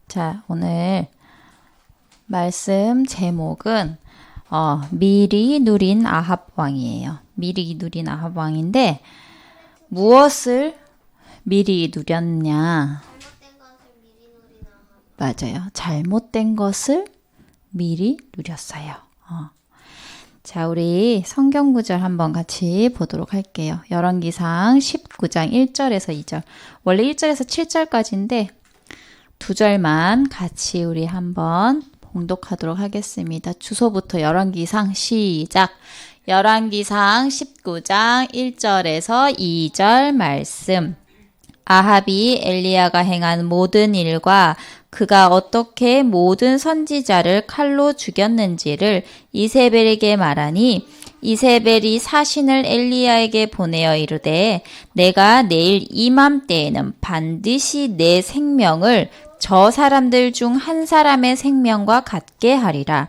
자, 오늘 말씀 제목은 미리 누린 아합 왕이에요. 미리 누린 아합 왕인데 무엇을 미리 누렸냐? 맞아요. 잘못된 것을 미리 누렸어요. 자, 우리 성경 구절 한번 같이 보도록 할게요. 열왕기상 19장 1절에서 2절. 원래 1절에서 7절까지인데 두 절만 같이 우리 한번 봉독하도록 하겠습니다. 주소부터 열왕기상 시작. 열왕기상 19장 1절에서 2절 말씀. 아합이 엘리야가 행한 모든 일과 그가 어떻게 모든 선지자를 칼로 죽였는지를 이세벨에게 말하니 이세벨이 사신을 엘리야에게 보내어 이르되 내가 내일 이맘때에는 반드시 내 생명을 저 사람들 중 한 사람의 생명과 같게 하리라.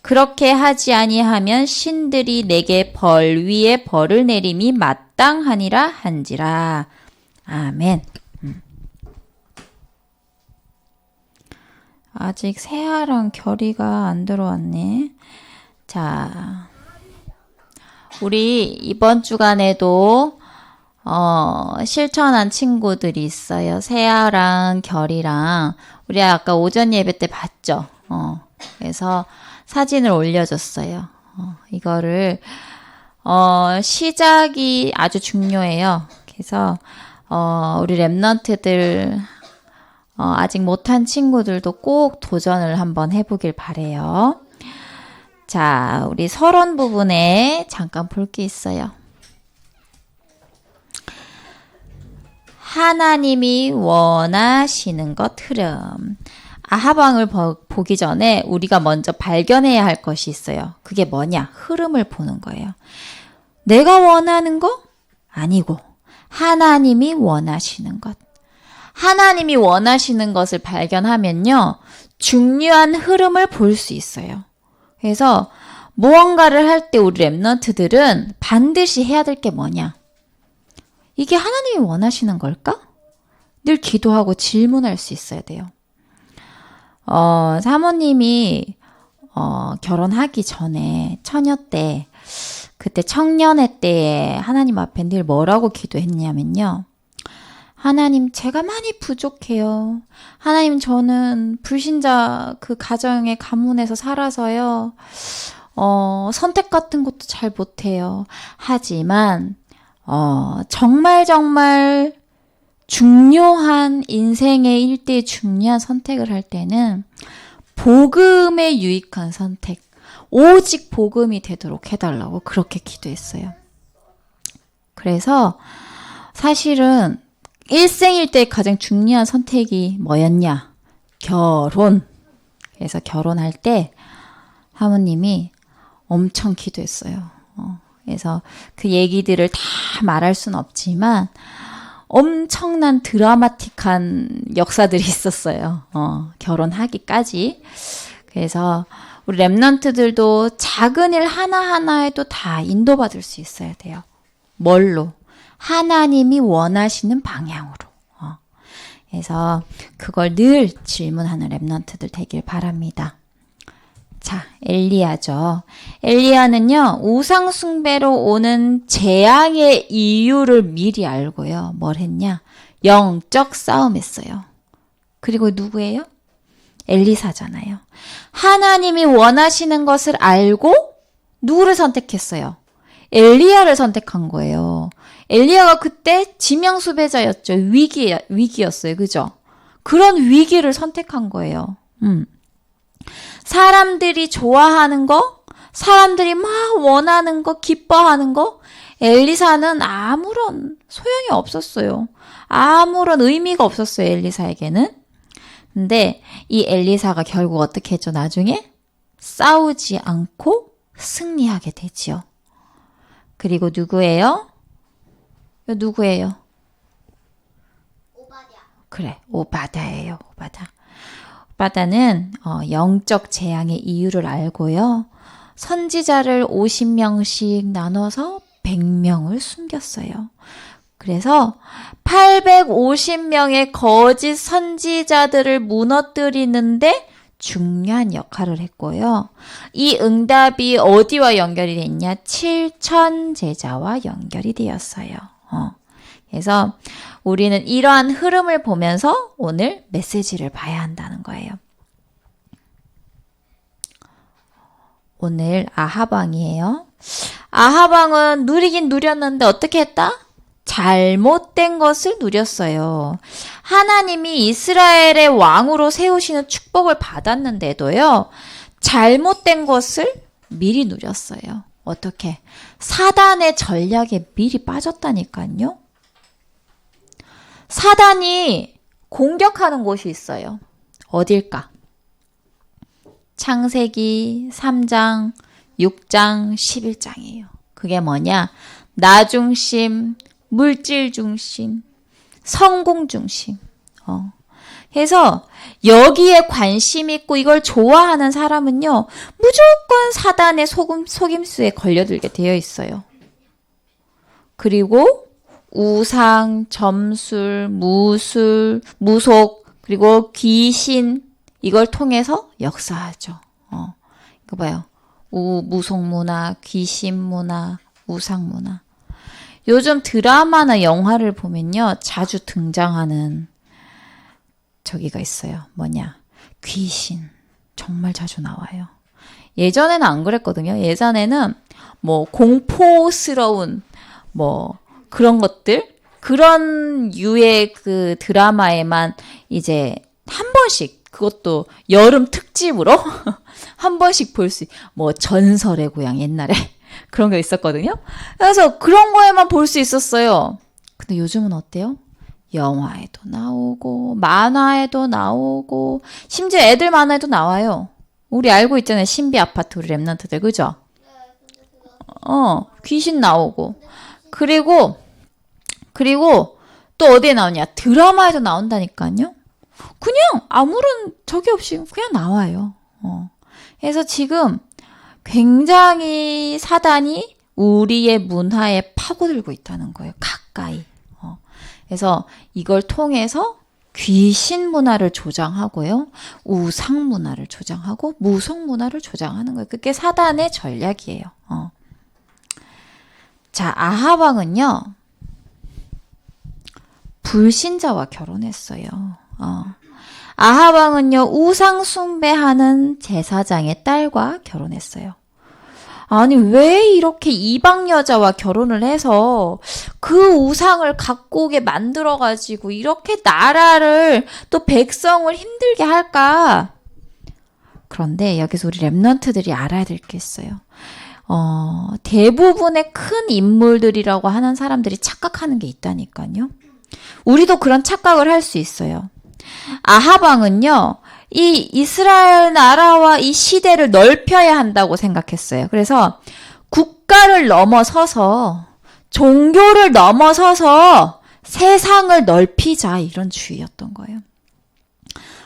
그렇게 하지 아니하면 신들이 내게 벌 위에 벌을 내림이 마땅하니라 한지라. 아멘. 아직 세아랑 결이가 안 들어왔네. 자, 우리 이번 주간에도 실천한 친구들이 있어요. 세아랑 결이랑 우리 아까 오전 예배 때 봤죠. 그래서 사진을 올려줬어요. 이거를 시작이 아주 중요해요. 그래서 우리 랩런트들 아직 못한 친구들도 꼭 도전을 한번 해보길 바래요. 자, 우리 서론 부분에 잠깐 볼 게 있어요. 하나님이 원하시는 것 흐름. 아합 왕을 보기 전에 우리가 먼저 발견해야 할 것이 있어요. 그게 뭐냐? 흐름을 보는 거예요. 내가 원하는 거? 아니고 하나님이 원하시는 것. 하나님이 원하시는 것을 발견하면요. 중요한 흐름을 볼 수 있어요. 그래서 무언가를 할 때 우리 랩런트들은 반드시 해야 될 게 뭐냐? 이게 하나님이 원하시는 걸까? 늘 기도하고 질문할 수 있어야 돼요. 사모님이 결혼하기 전에 처녀 때 그때 청년회 때에 하나님 앞에 늘 뭐라고 기도했냐면요. 하나님, 제가 많이 부족해요. 하나님, 저는 불신자 그 가정의 가문에서 살아서요. 선택 같은 것도 잘 못해요. 하지만 정말 중요한 인생의 일대의 중요한 선택을 할 때는 복음에 유익한 선택, 오직 복음이 되도록 해달라고 그렇게 기도했어요. 그래서 사실은 일생일대의 가장 중요한 선택이 뭐였냐? 결혼. 그래서 결혼할 때 사모님이 엄청 기도했어요. 그래서 그 얘기들을 다 말할 수는 없지만 엄청난 드라마틱한 역사들이 있었어요. 결혼하기까지. 그래서 우리 랩런트들도 작은 일 하나하나에도 다 인도받을 수 있어야 돼요. 뭘로? 하나님이 원하시는 방향으로. 그래서 그걸 늘 질문하는 랩런트들 되길 바랍니다. 자, 엘리야죠. 엘리야는요, 우상 숭배로 오는 재앙의 이유를 미리 알고요. 뭘 했냐? 영적 싸움했어요. 그리고 누구예요? 엘리사잖아요. 하나님이 원하시는 것을 알고 누구를 선택했어요? 엘리야를 선택한 거예요. 엘리야가 그때 지명수배자였죠. 위기였어요. 그죠? 그런 위기를 선택한 거예요. 사람들이 좋아하는 거, 사람들이 막 원하는 거, 기뻐하는 거, 엘리사는 아무런 소용이 없었어요. 아무런 의미가 없었어요. 엘리사에게는. 근데 이 엘리사가 결국 어떻게 했죠? 나중에 싸우지 않고 승리하게 되지요. 그리고 누구예요? 누구예요? 오바댜. 그래, 오바다예요. 오바다는 영적 재앙의 이유를 알고요. 선지자를 50명씩 나눠서 100명을 숨겼어요. 그래서 850명의 거짓 선지자들을 무너뜨리는데 중요한 역할을 했고요. 이 응답이 어디와 연결이 됐냐? 7천 제자와 연결이 되었어요. 그래서 우리는 이러한 흐름을 보면서 오늘 메시지를 봐야 한다는 거예요. 오늘 아하방이에요. 아하방은 누리긴 누렸는데 어떻게 했다? 잘못된 것을 누렸어요. 하나님이 이스라엘의 왕으로 세우시는 축복을 받았는데도요. 잘못된 것을 미리 누렸어요. 어떻게? 사단의 전략에 미리 빠졌다니까요. 사단이 공격하는 곳이 있어요. 어딜까? 창세기 3장, 6장, 11장이에요. 그게 뭐냐? 나 중심, 물질 중심, 성공 중심. 그래서 여기에 관심 있고 이걸 좋아하는 사람은요. 무조건 사단의 속임수에 걸려들게 되어 있어요. 그리고 우상, 점술, 무술, 무속, 그리고 귀신 이걸 통해서 역사하죠. 이거 봐요. 무속문화, 귀신문화, 우상문화. 요즘 드라마나 영화를 보면요. 자주 등장하는 저기가 있어요. 뭐냐. 귀신. 정말 자주 나와요. 예전에는 안 그랬거든요. 예전에는 뭐 공포스러운 뭐 그런 것들, 그런 유의 그 드라마에만 이제 한 번씩, 그것도 여름 특집으로 한 번씩 볼 수, 뭐 전설의 고향 옛날에 그런 게 있었거든요. 그래서 그런 거에만 볼 수 있었어요. 근데 요즘은 어때요? 영화에도 나오고 만화에도 나오고 심지어 애들 만화에도 나와요. 우리 알고 있잖아요. 신비 아파트 우리 랩런트들, 그죠? 귀신 나오고 그리고 또 어디에 나오냐? 드라마에도 나온다니까요. 그냥 아무런 적이 없이 그냥 나와요. 그래서 지금 굉장히 사단이 우리의 문화에 파고들고 있다는 거예요. 가까이. 그래서 이걸 통해서 귀신 문화를 조장하고요. 우상 문화를 조장하고 무속 문화를 조장하는 거예요. 그게 사단의 전략이에요. 자, 아하방은요. 불신자와 결혼했어요. 아하방은요. 우상 숭배하는 제사장의 딸과 결혼했어요. 아니 왜 이렇게 이방 여자와 결혼을 해서 그 우상을 갖고 오게 만들어가지고 이렇게 나라를 또 백성을 힘들게 할까? 그런데 여기서 우리 랩런트들이 알아야 될 게 있어요. 대부분의 큰 인물들이라고 하는 사람들이 착각하는 게 있다니까요. 우리도 그런 착각을 할 수 있어요. 아하방은요. 이 이스라엘 나라와 이 시대를 넓혀야 한다고 생각했어요. 그래서 국가를 넘어서서 종교를 넘어서서 세상을 넓히자 이런 주의였던 거예요.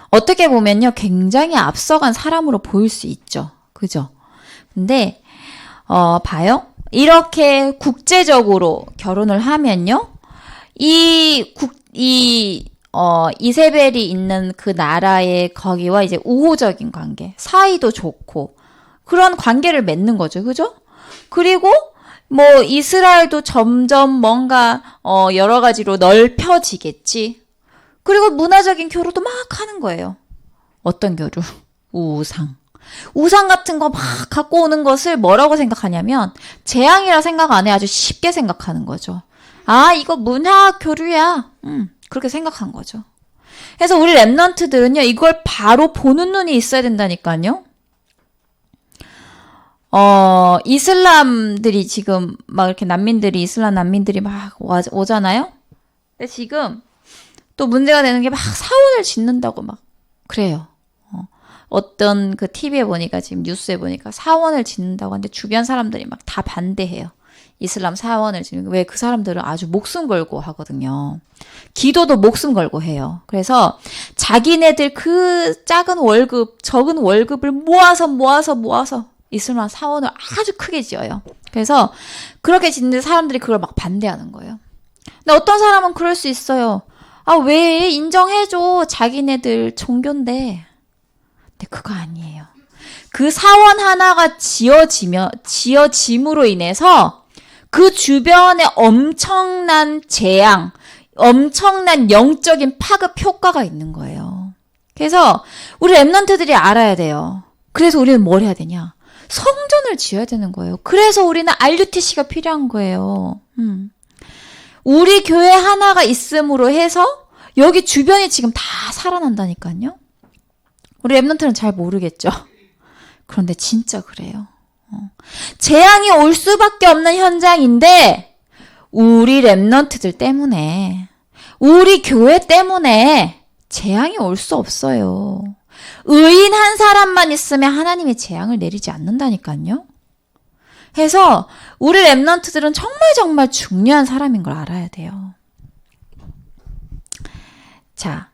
어떻게 보면요. 굉장히 앞서간 사람으로 보일 수 있죠. 그죠? 근데 봐요. 이렇게 국제적으로 결혼을 하면요. 이세벨이 있는 그 나라의 거기와 이제 우호적인 관계, 사이도 좋고 그런 관계를 맺는 거죠. 그죠? 그리고 뭐 이스라엘도 점점 뭔가 여러 가지로 넓혀지겠지. 그리고 문화적인 교류도 막 하는 거예요. 어떤 교류? 우상. 우상 같은 거 막 갖고 오는 것을 뭐라고 생각하냐면 재앙이라 생각 안 해. 아주 쉽게 생각하는 거죠. 아, 이거 문화 교류야. 그렇게 생각한 거죠. 그래서 우리 랩런트들은요, 이걸 바로 보는 눈이 있어야 된다니까요. 이슬람들이 지금 막 이렇게 이슬람 난민들이 막 오잖아요. 근데 지금 또 문제가 되는 게 막 사원을 짓는다고 막 그래요. 어떤 그 TV에 보니까 지금 뉴스에 보니까 사원을 짓는다고 하는데 주변 사람들이 막 다 반대해요. 이슬람 사원을 짓는 왜 그 사람들은 아주 목숨 걸고 하거든요. 기도도 목숨 걸고 해요. 그래서 자기네들 그 적은 월급을 모아서 이슬람 사원을 아주 크게 지어요. 그래서 그렇게 짓는데 사람들이 그걸 막 반대하는 거예요. 근데 어떤 사람은 그럴 수 있어요. 아, 왜 인정해줘. 자기네들 종교인데. 근데 그거 아니에요. 그 사원 하나가 지어짐으로 인해서 그 주변에 엄청난 재앙, 엄청난 영적인 파급 효과가 있는 거예요. 그래서 우리 랩런트들이 알아야 돼요. 그래서 우리는 뭘 해야 되냐? 성전을 지어야 되는 거예요. 그래서 우리는 RUTC가 필요한 거예요. 우리 교회 하나가 있음으로 해서 여기 주변이 지금 다 살아난다니까요. 우리 랩런트는 잘 모르겠죠. 그런데 진짜 그래요. 재앙이 올 수밖에 없는 현장인데 우리 랩런트들 때문에, 우리 교회 때문에 재앙이 올 수 없어요. 의인 한 사람만 있으면 하나님이 재앙을 내리지 않는다니까요. 해서 우리 랩런트들은 정말 중요한 사람인 걸 알아야 돼요. 자,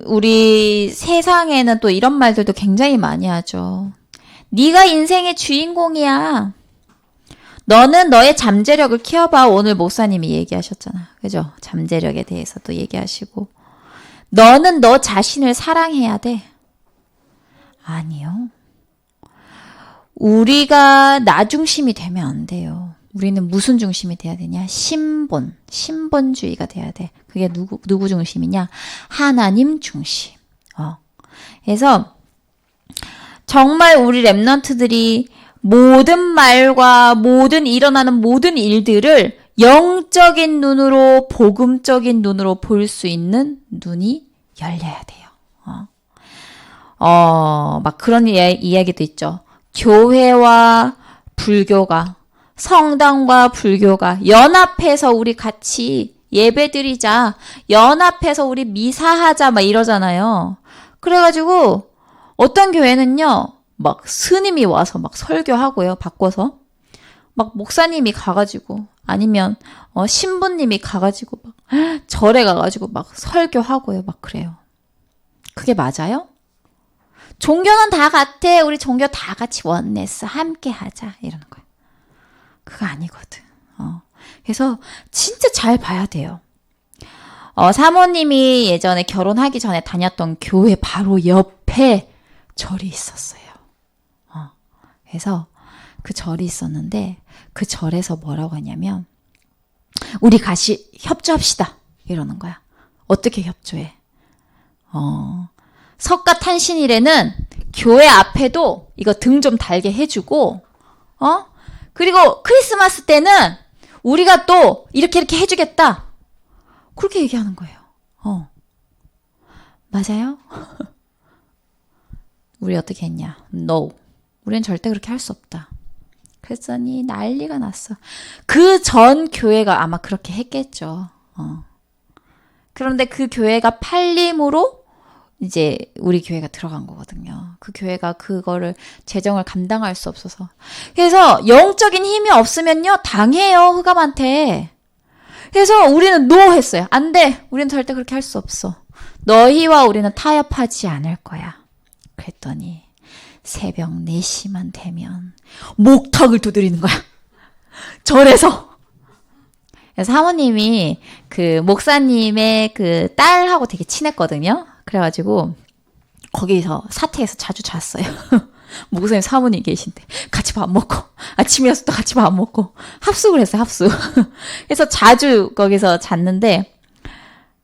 우리 세상에는 또 이런 말들도 굉장히 많이 하죠. 네가 인생의 주인공이야. 너는 너의 잠재력을 키워봐. 오늘 목사님이 얘기하셨잖아. 그죠? 잠재력에 대해서도 얘기하시고. 너는 너 자신을 사랑해야 돼. 아니요. 우리가 나 중심이 되면 안 돼요. 우리는 무슨 중심이 돼야 되냐? 신본주의가 돼야 돼. 그게 누구 중심이냐? 하나님 중심. 그래서 정말 우리 랩런트들이 모든 말과 모든 일어나는 모든 일들을 영적인 눈으로, 복음적인 눈으로 볼 수 있는 눈이 열려야 돼요. 막 그런 이야기도 있죠. 교회와 불교가, 성당과 불교가 연합해서 우리 같이 예배드리자, 연합해서 우리 미사하자 막 이러잖아요. 그래가지고 어떤 교회는요, 막 스님이 와서 막 설교하고요, 바꿔서. 막 목사님이 가가지고, 아니면 신부님이 가가지고 막 절에 가가지고 막 설교하고요, 막 그래요. 그게 맞아요? 종교는 다 같아. 우리 종교 다 같이 원네스 함께 하자 이러는 거예요. 그거 아니거든. 그래서 진짜 잘 봐야 돼요. 사모님이 예전에 결혼하기 전에 다녔던 교회 바로 옆에 절이 있었어요. 그래서 그 절이 있었는데 그 절에서 뭐라고 하냐면 우리 같이 협조합시다 이러는 거야. 어떻게 협조해? 석가탄신일에는 교회 앞에도 이거 등 좀 달게 해주고, 그리고 크리스마스 때는 우리가 또 이렇게 해주겠다. 그렇게 얘기하는 거예요. 맞아요? 우리 어떻게 했냐? No. 우리는 절대 그렇게 할 수 없다. 그랬더니 난리가 났어. 그 전 교회가 아마 그렇게 했겠죠. 그런데 그 교회가 팔림으로 이제 우리 교회가 들어간 거거든요. 그 교회가 그거를 재정을 감당할 수 없어서. 그래서 영적인 힘이 없으면요, 당해요, 흑암한테. 그래서 우리는 노 했어요. 안 돼. 우리는 절대 그렇게 할 수 없어. 너희와 우리는 타협하지 않을 거야. 그랬더니 새벽 4시만 되면 목탁을 두드리는 거야. 절에서. 사모님이 그 목사님의 그 딸하고 되게 친했거든요. 그래가지고 거기서 사택에서 자주 잤어요. 목사님 사모님 계신데 같이 밥 먹고 아침이어서 또 같이 밥 먹고 합숙을 했어요. 합숙. 그래서 자주 거기서 잤는데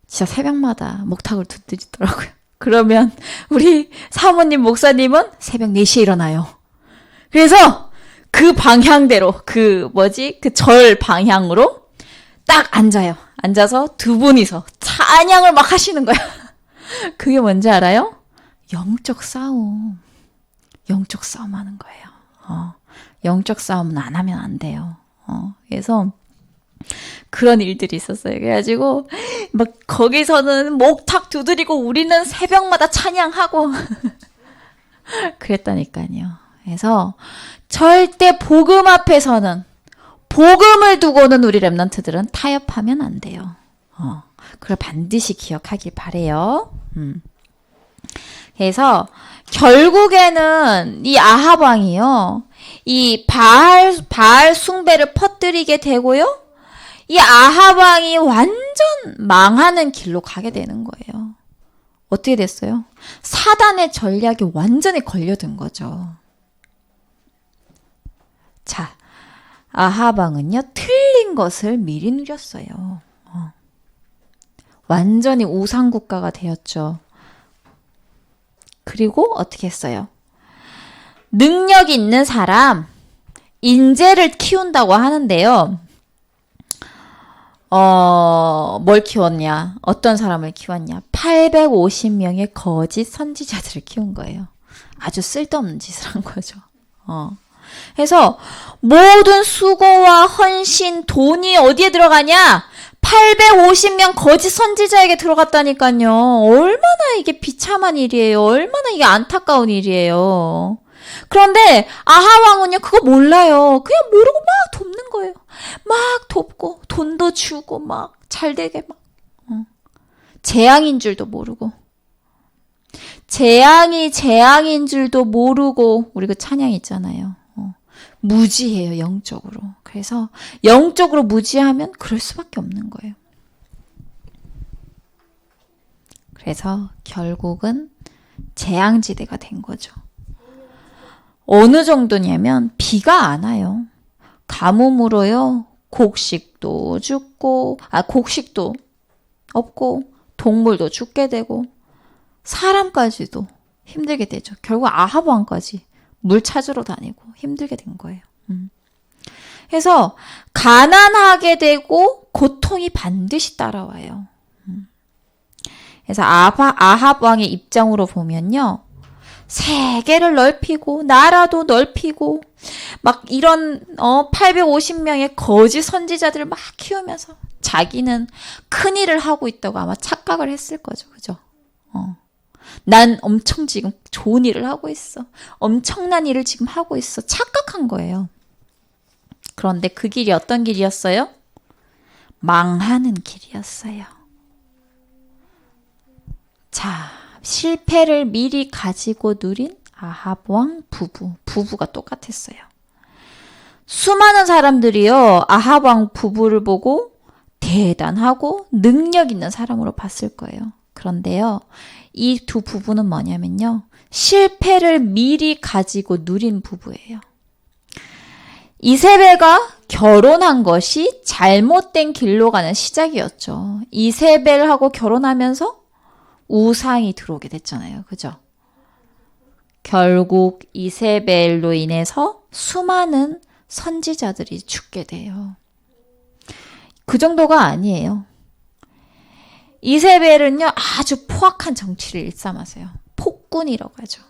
진짜 새벽마다 목탁을 두드리더라고요. 그러면 우리 사모님 목사님은 새벽 4시에 일어나요. 그래서 그 방향대로 그 절 방향으로 딱 앉아요. 앉아서 두 분이서 찬양을 막 하시는 거야. 그게 뭔지 알아요? 영적 싸움. 영적 싸움 하는 거예요. 영적 싸움은 안 하면 안 돼요. 그래서 그런 일들이 있었어요. 그래가지고 막 거기서는 목탁 두드리고 우리는 새벽마다 찬양하고 그랬다니까요. 그래서 절대 복음 앞에서는 복음을 두고는 우리 랩런트들은 타협하면 안 돼요. 그걸 반드시 기억하길 바래요. 그래서 결국에는 이 아합 왕이요, 이 바알 숭배를 퍼뜨리게 되고요, 이 아합 왕이 완전 망하는 길로 가게 되는 거예요. 어떻게 됐어요? 사단의 전략이 완전히 걸려든 거죠. 자, 아합 왕은요, 틀린 것을 미리 누렸어요. 완전히 우상국가가 되었죠. 그리고 어떻게 했어요? 능력 있는 사람, 인재를 키운다고 하는데요. 뭘 키웠냐? 어떤 사람을 키웠냐? 850명의 거짓 선지자들을 키운 거예요. 아주 쓸데없는 짓을 한 거죠. 그래서 모든 수고와 헌신, 돈이 어디에 들어가냐? 850명 거짓 선지자에게 들어갔다니까요. 얼마나 이게 비참한 일이에요. 얼마나 이게 안타까운 일이에요. 그런데 아합 왕은요, 그거 몰라요. 그냥 모르고 막 돕는 거예요. 막 돕고 돈도 주고 막 잘되게 막 재앙인 줄도 모르고, 재앙인 줄도 모르고, 우리 그 찬양 있잖아요. 무지해요, 영적으로. 그래서 영적으로 무지하면 그럴 수밖에 없는 거예요. 그래서 결국은 재앙지대가 된 거죠. 어느 정도냐면 비가 안 와요. 가뭄으로요, 곡식도 죽고, 곡식도 없고, 동물도 죽게 되고, 사람까지도 힘들게 되죠. 결국 아합 왕까지 물 찾으러 다니고 힘들게 된 거예요. 그래서 가난하게 되고 고통이 반드시 따라와요. 그래서 아합 왕의 입장으로 보면요, 세계를 넓히고 나라도 넓히고 막 이런 850명의 거짓 선지자들을 막 키우면서 자기는 큰일을 하고 있다고 아마 착각을 했을 거죠. 그죠? 난 엄청 지금 좋은 일을 하고 있어. 엄청난 일을 지금 하고 있어. 착각한 거예요. 그런데 그 길이 어떤 길이었어요? 망하는 길이었어요. 자, 실패를 미리 가지고 누린 아합 왕 부부가 똑같았어요. 수많은 사람들이요, 아합 왕 부부를 보고 대단하고 능력 있는 사람으로 봤을 거예요. 그런데요, 이 두 부부는 뭐냐면요, 실패를 미리 가지고 누린 부부예요. 이세벨과 결혼한 것이 잘못된 길로 가는 시작이었죠. 이세벨하고 결혼하면서 우상이 들어오게 됐잖아요. 그죠? 결국 이세벨로 인해서 수많은 선지자들이 죽게 돼요. 그 정도가 아니에요. 이세벨은요, 아주 포악한 정치를 일삼았어요. 폭군이라고 하죠.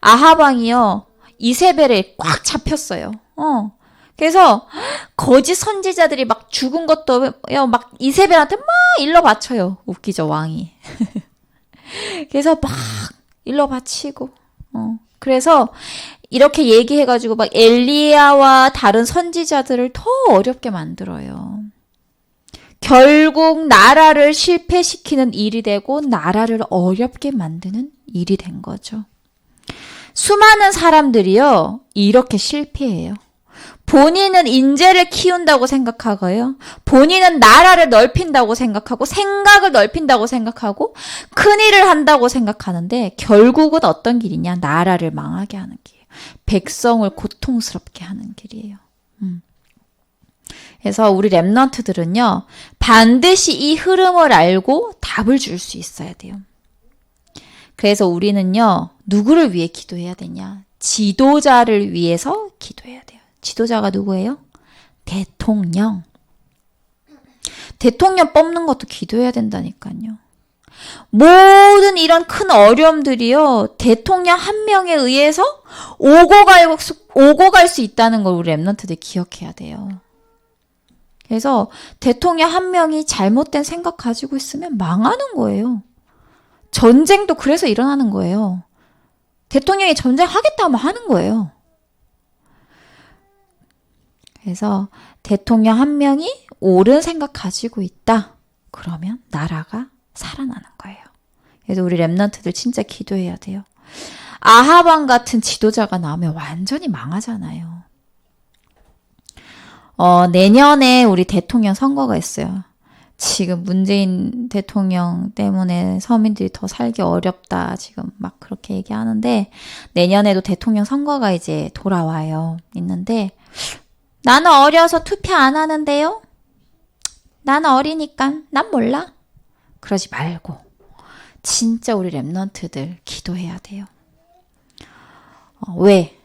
아합 왕이요, 이세벨에 꽉 잡혔어요. 그래서 거짓 선지자들이 막 죽은 것도 막 이세벨한테 막 일러 바쳐요. 웃기죠, 왕이. 그래서 막 일러 바치고, 그래서 이렇게 얘기해가지고 막 엘리야와 다른 선지자들을 더 어렵게 만들어요. 결국 나라를 실패시키는 일이 되고 나라를 어렵게 만드는 일이 된 거죠. 수많은 사람들이요, 이렇게 실패해요. 본인은 인재를 키운다고 생각하고요, 본인은 나라를 넓힌다고 생각하고 생각을 넓힌다고 생각하고 큰일을 한다고 생각하는데 결국은 어떤 길이냐? 나라를 망하게 하는 길, 백성을 고통스럽게 하는 길이에요. 그래서 우리 랩넌트들은요, 반드시 이 흐름을 알고 답을 줄 수 있어야 돼요. 그래서 우리는요, 누구를 위해 기도해야 되냐? 지도자를 위해서 기도해야 돼요. 지도자가 누구예요? 대통령. 대통령 뽑는 것도 기도해야 된다니까요. 모든 이런 큰 어려움들이요, 대통령 한 명에 의해서 오고 갈 수 있다는 걸 우리 랩넌트들 기억해야 돼요. 그래서 대통령 한 명이 잘못된 생각 가지고 있으면 망하는 거예요. 전쟁도 그래서 일어나는 거예요. 대통령이 전쟁하겠다 하면 하는 거예요. 그래서 대통령 한 명이 옳은 생각 가지고 있다. 그러면 나라가 살아나는 거예요. 그래서 우리 랩넌트들 진짜 기도해야 돼요. 아합 왕 같은 지도자가 나오면 완전히 망하잖아요. 내년에 우리 대통령 선거가 있어요. 지금 문재인 대통령 때문에 서민들이 더 살기 어렵다. 지금 막 그렇게 얘기하는데 내년에도 대통령 선거가 이제 돌아와요. 있는데 나는 어려서 투표 안 하는데요? 나는 어리니까 난 몰라. 그러지 말고 진짜 우리 랩런트들 기도해야 돼요. 왜?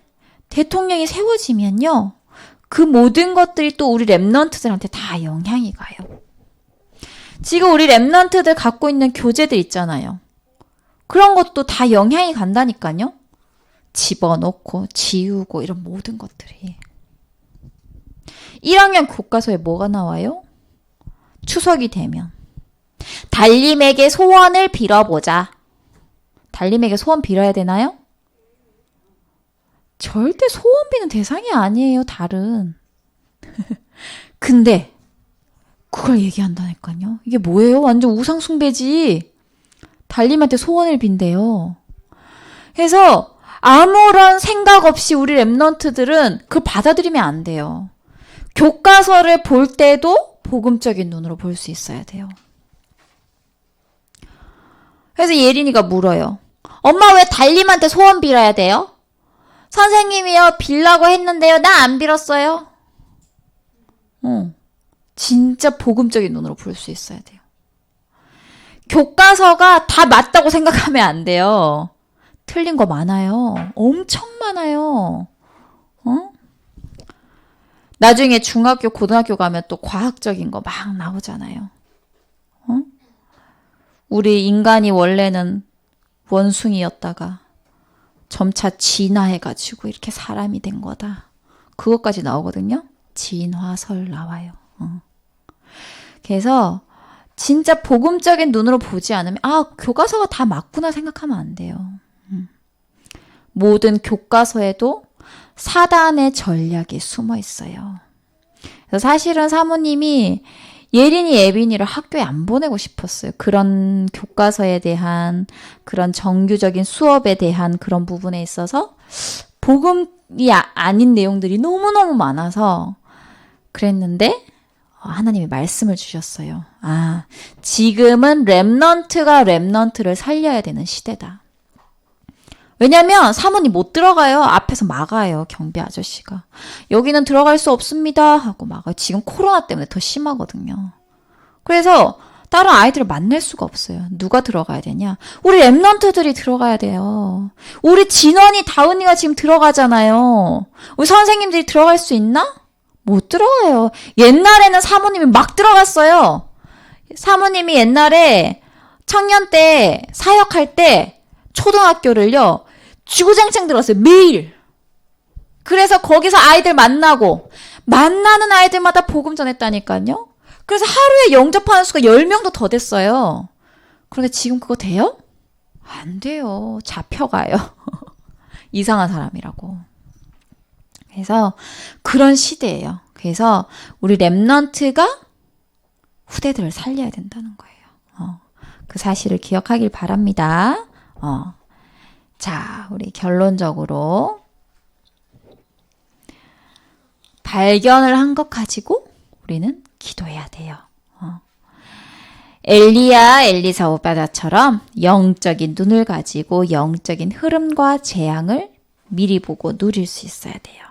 대통령이 세워지면요. 그 모든 것들이 또 우리 랩런트들한테 다 영향이 가요. 지금 우리 랩런트들 갖고 있는 교재들 있잖아요. 그런 것도 다 영향이 간다니까요. 집어넣고 지우고 이런 모든 것들이. 1학년 교과서에 뭐가 나와요? 추석이 되면 달님에게 소원을 빌어보자. 달님에게 소원 빌어야 되나요? 절대 소원 비는 대상이 아니에요, 달은. 근데 그걸 얘기한다니까요. 이게 뭐예요? 완전 우상숭배지. 달님한테 소원을 빈대요. 그래서 아무런 생각 없이 우리 랩런트들은 그걸 받아들이면 안 돼요. 교과서를 볼 때도 복음적인 눈으로 볼 수 있어야 돼요. 그래서 예린이가 물어요. 엄마 왜 달님한테 소원 빌어야 돼요? 선생님이요 빌라고 했는데요. 나 안 빌었어요. 진짜 복음적인 눈으로 볼 수 있어야 돼요. 교과서가 다 맞다고 생각하면 안 돼요. 틀린 거 많아요. 엄청 많아요. 나중에 중학교, 고등학교 가면 또 과학적인 거 막 나오잖아요. 우리 인간이 원래는 원숭이였다가 점차 진화해가지고 이렇게 사람이 된 거다. 그것까지 나오거든요. 진화설 나와요. 그래서 진짜 복음적인 눈으로 보지 않으면 교과서가 다 맞구나 생각하면 안 돼요. 모든 교과서에도 사단의 전략이 숨어 있어요. 그래서 사실은 사모님이 예린이, 예빈이를 학교에 안 보내고 싶었어요. 그런 교과서에 대한 그런 정규적인 수업에 대한 그런 부분에 있어서 복음이 아닌 내용들이 너무너무 많아서 그랬는데 하나님이 말씀을 주셨어요. 지금은 랩넌트가 랩넌트를 살려야 되는 시대다. 왜냐면 사모님 못 들어가요. 앞에서 막아요. 경비 아저씨가. 여기는 들어갈 수 없습니다 하고 막아요. 지금 코로나 때문에 더 심하거든요. 그래서 다른 아이들을 만날 수가 없어요. 누가 들어가야 되냐? 우리 랩런트들이 들어가야 돼요. 우리 진원이, 다운이가 지금 들어가잖아요. 우리 선생님들이 들어갈 수 있나? 못 들어가요. 옛날에는 사모님이 막 들어갔어요. 사모님이 옛날에 청년 때 사역할 때 초등학교를요. 주구장창 들었어요. 매일. 그래서 거기서 아이들 만나는 아이들마다 복음 전했다니까요. 그래서 하루에 영접하는 수가 10명도 더 됐어요. 그런데 지금 그거 돼요? 안 돼요. 잡혀가요. 이상한 사람이라고. 그래서 그런 시대예요. 그래서 우리 랩넌트가 후대들을 살려야 된다는 거예요. 그 사실을 기억하길 바랍니다. 자, 우리 결론적으로 발견을 한 것 가지고 우리는 기도해야 돼요. 엘리야, 엘리사 오바다처럼 영적인 눈을 가지고 영적인 흐름과 재앙을 미리 보고 누릴 수 있어야 돼요.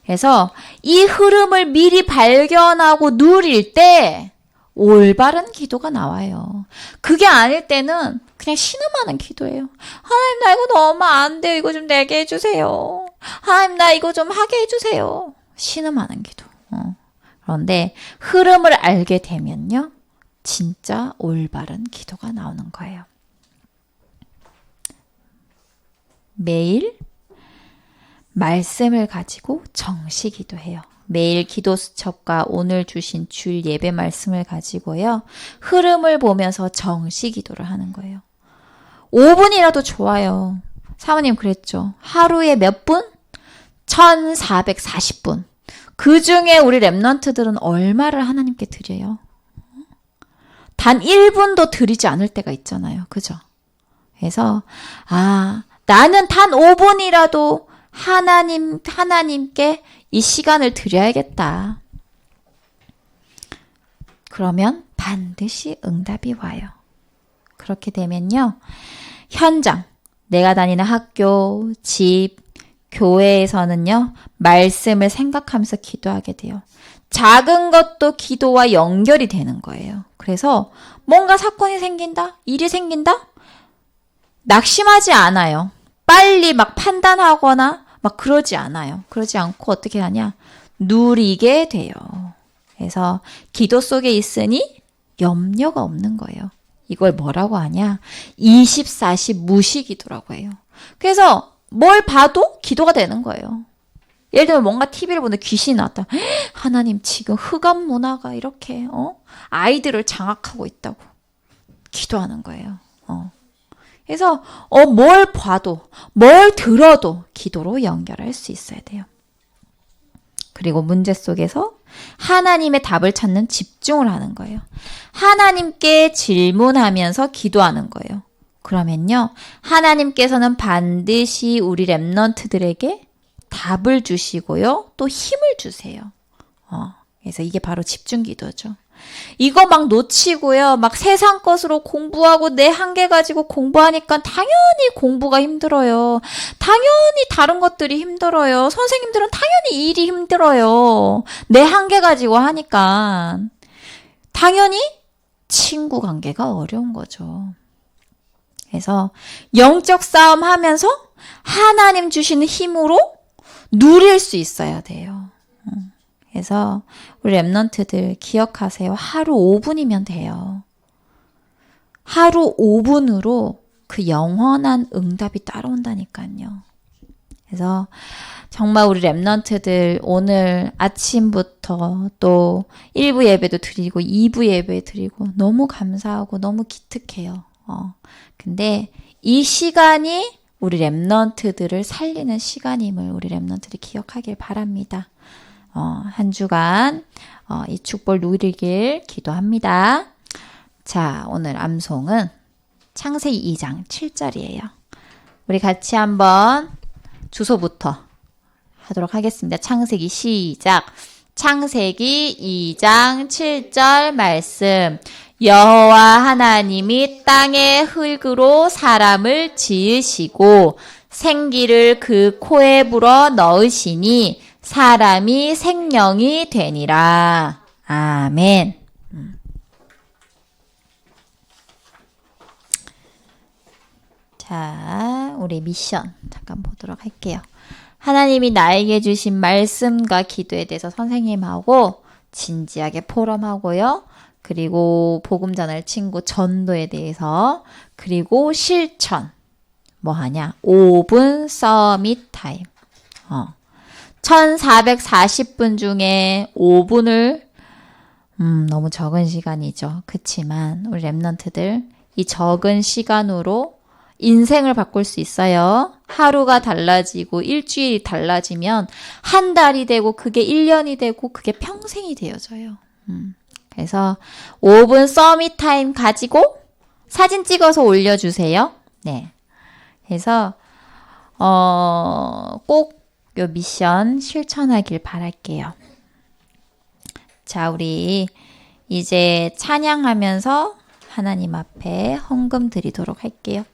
그래서 이 흐름을 미리 발견하고 누릴 때 올바른 기도가 나와요. 그게 아닐 때는 그냥 신음하는 기도예요. 하나님 나 이거 너무 안 돼요. 이거 좀 내게 해주세요. 하나님 나 이거 좀 하게 해주세요. 신음하는 기도. 그런데 흐름을 알게 되면요. 진짜 올바른 기도가 나오는 거예요. 매일 말씀을 가지고 정시 기도해요. 매일 기도 수첩과 오늘 주신 주일 예배 말씀을 가지고요. 흐름을 보면서 정시 기도를 하는 거예요. 5분이라도 좋아요. 사모님 그랬죠. 하루에 몇 분? 1440분. 그 중에 우리 랩런트들은 얼마를 하나님께 드려요? 단 1분도 드리지 않을 때가 있잖아요. 그죠? 그래서 나는 단 5분이라도 하나님께 이 시간을 드려야겠다. 그러면 반드시 응답이 와요. 그렇게 되면요. 현장, 내가 다니는 학교, 집, 교회에서는요. 말씀을 생각하면서 기도하게 돼요. 작은 것도 기도와 연결이 되는 거예요. 그래서 뭔가 사건이 생긴다? 일이 생긴다? 낙심하지 않아요. 빨리 막 판단하거나 막 그러지 않아요. 그러지 않고 어떻게 하냐? 누리게 돼요. 그래서 기도 속에 있으니 염려가 없는 거예요. 이걸 뭐라고 하냐? 24시 무시기도라고 해요. 그래서 뭘 봐도 기도가 되는 거예요. 예를 들면 뭔가 TV를 보는데 귀신이 나왔다. 하나님 지금 흑암 문화가 이렇게 아이들을 장악하고 있다고 기도하는 거예요. 그래서 뭘 봐도 뭘 들어도 기도로 연결할 수 있어야 돼요. 그리고 문제 속에서 하나님의 답을 찾는 집중을 하는 거예요. 하나님께 질문하면서 기도하는 거예요. 그러면요. 하나님께서는 반드시 우리 랩런트들에게 답을 주시고요. 또 힘을 주세요. 그래서 이게 바로 집중 기도죠. 이거 막 놓치고요. 막 세상 것으로 공부하고 내 한계 가지고 공부하니까 당연히 공부가 힘들어요. 당연히 다른 것들이 힘들어요. 선생님들은 당연히 일이 힘들어요. 내 한계 가지고 하니까. 당연히 친구 관계가 어려운 거죠. 그래서 영적 싸움 하면서 하나님 주시는 힘으로 누릴 수 있어야 돼요. 그래서 우리 랩런트들 기억하세요. 하루 5분이면 돼요. 하루 5분으로 그 영원한 응답이 따라온다니까요. 그래서 정말 우리 랩런트들 오늘 아침부터 또 1부 예배도 드리고 2부 예배 드리고 너무 감사하고 너무 기특해요. 근데 이 시간이 우리 랩런트들을 살리는 시간임을 우리 랩런트들이 기억하길 바랍니다. 한 주간 이 축복 누리길 기도합니다. 자, 오늘 암송은 창세기 2장 7절이에요. 우리 같이 한번 주소부터 하도록 하겠습니다. 창세기 시작. 창세기 2장 7절 말씀. 여호와 하나님이 땅의 흙으로 사람을 지으시고 생기를 그 코에 불어 넣으시니 사람이 생명이 되니라. 아멘. 자, 우리 미션 잠깐 보도록 할게요. 하나님이 나에게 주신 말씀과 기도에 대해서 선생님하고 진지하게 포럼하고요. 그리고 복음 전할 친구 전도에 대해서, 그리고 실천. 뭐 하냐? 5분 서밋 타임. 1440분 중에 5분을 너무 적은 시간이죠. 그치만 우리 랩런트들 이 적은 시간으로 인생을 바꿀 수 있어요. 하루가 달라지고 일주일이 달라지면 한 달이 되고 그게 1년이 되고 그게 평생이 되어져요. 그래서 5분 서밋 타임 가지고 사진 찍어서 올려주세요. 네. 그래서 꼭 요 미션 실천하길 바랄게요. 자, 우리 이제 찬양하면서 하나님 앞에 헌금 드리도록 할게요.